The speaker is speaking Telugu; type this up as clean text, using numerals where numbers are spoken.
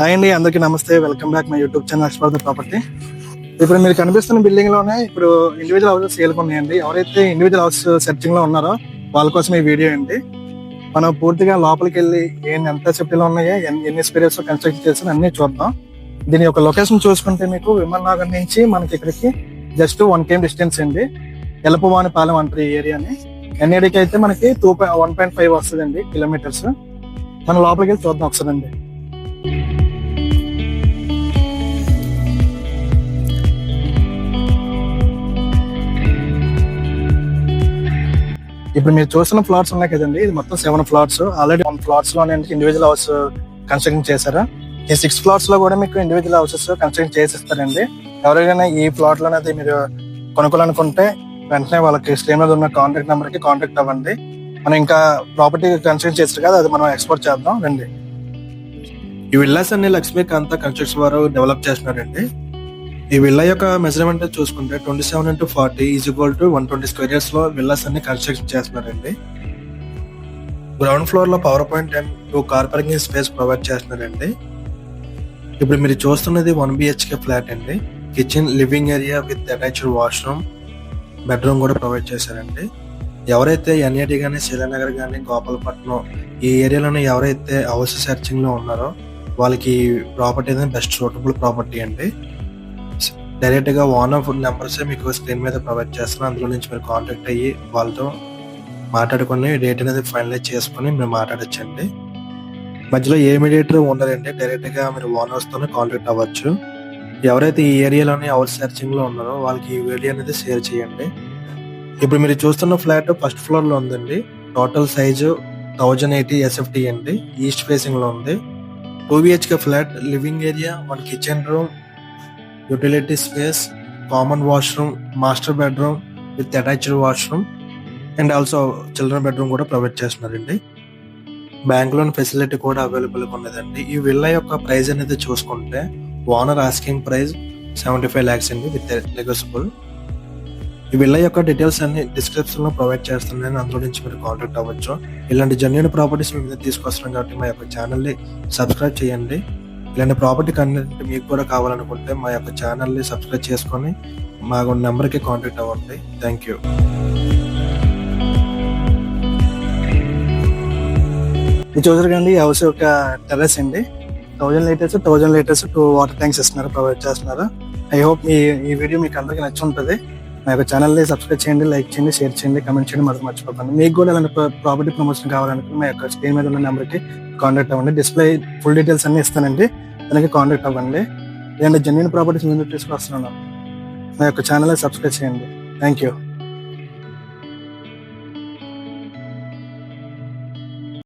హాయ్ అండి, అందరికీ నమస్తే. Welcome back my YouTube channel explore the property. ఇప్పుడు మీరు కనిపిస్తున్న బిల్డింగ్ లోనే ఇప్పుడు ఇండివిజువల్ హౌసెస్ సేల్కి ఉన్నాయండి. ఎవరైతే ఇండివిజువల్ హౌస్ సెర్చింగ్ లో ఉన్నారో వాళ్ళ కోసం ఈ వీడియో అండి. మనం పూర్తిగా లోపలికి వెళ్ళి ఎంత సేఫ్టీలో ఉన్నాయో, ఎన్ని స్పేరియర్స్ కన్స్ట్రక్ట్ చేసి అన్ని చూద్దాం. దీని యొక్క లొకేషన్ చూసుకుంటే మీకు విమన్ నగర్ నుంచి మనకి ఇక్కడికి జస్ట్ 1 km డిస్టెన్స్ అండి. ఎలపవానిపాలెం అంటారు ఈ ఏరియాని. ఎన్ఏడికి అయితే మనకి 1.5 వస్తుందండి కిలోమీటర్స్. మనం లోపలికి వెళ్ళి చూద్దాం ఒకసారి అండి. ఇప్పుడు మీరు చూస్తున్న ఫ్లాట్స్ ఉన్నాయి కదండి, ఇది మొత్తం 7 ఫ్లాట్స్. ఆల్రెడీ 1 ఫ్లాట్స్ లోనే ఇండివిజువల్ హౌస్ కన్స్ట్రక్షన్ చేశారు. ఈ 6 ఫ్లాట్స్ లో కూడా మీకు ఇండివిజువల్ హౌసెస్ కన్స్ట్రక్షన్ చేసిస్తారండి. ఎవరైనా ఈ ఫ్లాట్ లోనే మీరు కొనుక్కోవాలనుకుంటే వెంటనే వాళ్ళకి స్క్రీన్ మీద ఉన్న కాంటాక్ట్ నెంబర్ కి కాంటాక్ట్ అవ్వండి. మనం ఇంకా ప్రాపర్టీ కన్స్ట్రక్షన్ చేస్తారు కదా, అది మనం ఎక్స్పోర్ట్ చేద్దాం రండి. ఈ విల్లాస్ అన్ని లక్ష్మీకాంత కన్స్ట్రక్షన్ వారు డెవలప్ చేస్తున్నారండి. ఈ విల్లా యొక్క మెజర్మెంట్ చూసుకుంటే 27x40 = 120 స్క్వేర్ ఇయర్స్ లో విల్లాస్ అన్ని కన్స్ట్రక్షన్ చేస్తున్నారండి. గ్రౌండ్ ఫ్లోర్ లో power point and 2 car parking space provide చేస్తున్నారండి. ఇప్పుడు మీరు చూస్తున్నది 1 BHK ఫ్లాట్ అండి. Kitchen, living area with attached washroom, bedroom కూడా ప్రొవైడ్ చేశారండి. ఎవరైతే ఎన్ఏడి కానీ, శ్రీనగర్ కానీ, గోపాలపట్నం ఈ ఏరియాలోనే ఎవరైతే హౌస్ సెర్చింగ్ లో ఉన్నారో వాళ్ళకి ప్రాపర్టీ అనేది బెస్ట్ సూటబుల్ ప్రాపర్టీ అండి. డైరెక్ట్ గా ఓనర్ నెంబర్స్ మీకు స్క్రీన్ మీద ప్రొవైడ్ చేస్తున్నాను. అందులో నుంచి మీరు కాంటాక్ట్ అయ్యి వాళ్ళతో మాట్లాడుకుని రేట్ అనేది ఫైనలైజ్ చేసుకుని మీరు మాట్లాడచ్చండి. మధ్యలో ఏ మీడియేటర్ ఉండదండి. డైరెక్ట్ గా మీరు ఓనర్స్ తోనే కాంటాక్ట్ అవ్వచ్చు. ఎవరైతే ఈ ఏరియాలోనే హౌస్ సెర్చింగ్ లో ఉన్నారో వాళ్ళకి ఈ వీడియో అనేది షేర్ చేయండి. ఇప్పుడు మీరు చూస్తున్న ఫ్లాట్ ఫస్ట్ ఫ్లోర్ లో ఉందండి. టోటల్ సైజు 1080 SFT అండి. ఈస్ట్ ఫేసింగ్ లో ఉంది. 2 BHK flat, living area, 1 kitchen room, utility space, common washroom, master bedroom with attached washroom and also children bedroom కూడా ప్రొవైడ్ చేస్తున్నారండి. బ్యాంక్ లోన్ ఫెసిలిటీ కూడా అవైలబుల్ గా ఉన్నదండి. ఈ విల్లా యొక్క ప్రైస్ అనేది చూసుకుంటే ఓనర్ ఆస్కింగ్ ప్రైస్ 75 lakhs అండి విత్ నెగోషియబుల్. ఈ విల్లా యొక్క డీటెయిల్స్ అన్ని డిస్క్రిప్షన్ లో ప్రొవైడ్ చేస్తున్నాను. అందులో నుంచి మీరు కాంటాక్ట్ అవ్వచ్చు. ఇలాంటి జెన్యూన్ ప్రాపర్టీస్ మీ మీద తీసుకొస్తున్నాం కాబట్టి మా యొక్క ఛానల్ ని సబ్స్క్రైబ్ చేయండి. ఇలాంటి ప్రాపర్టీ కంటెంట్ మీకు కూడా కావాలనుకుంటే మా యొక్క ఛానల్ ని సబ్స్క్రైబ్ చేసుకొని మా నెంబర్ కి కాంటాక్ట్ అవ్వండి. Thank you. ఇది చూసారు కండి, ఈ హౌస్ యొక్క టెర్రస్ అండి. 1000 లీటర్స్ 2 వాటర్ ట్యాంక్స్ ఇస్తున్నారు, ప్రొవైడ్ చేస్తున్నారు. ఐ హోప్ ఈ వీడియో మీకు అందరికీ నచ్చి ఉంటుంది. మా యొక్క ఛానల్ ని సబ్స్క్రైబ్ చేయండి, లైక్ చేయండి, షేర్ చేయండి, కమెంట్ చేయండి, మర్చిపోకండి. మీకు కూడా ఇలాంటి ప్రాపర్టీ ప్రమోషన్ కావాలనుకుంటే మా యొక్క స్క్రీన్ మీద ఉన్న నెంబర్ కి కాంటాక్ట్ అవ్వండి. డిస్ప్లే ఫుల్ డీటెయిల్స్ అన్ని ఇస్తానండి, దానికి కాంటాక్ట్ అవ్వండి. ఇలాంటి జెన్యూన్ ప్రాపర్టీస్ ముందు తీసుకొస్తున్నాను. మా యొక్క ఛానల్ ని సబ్స్క్రైబ్ చేయండి. Thank you.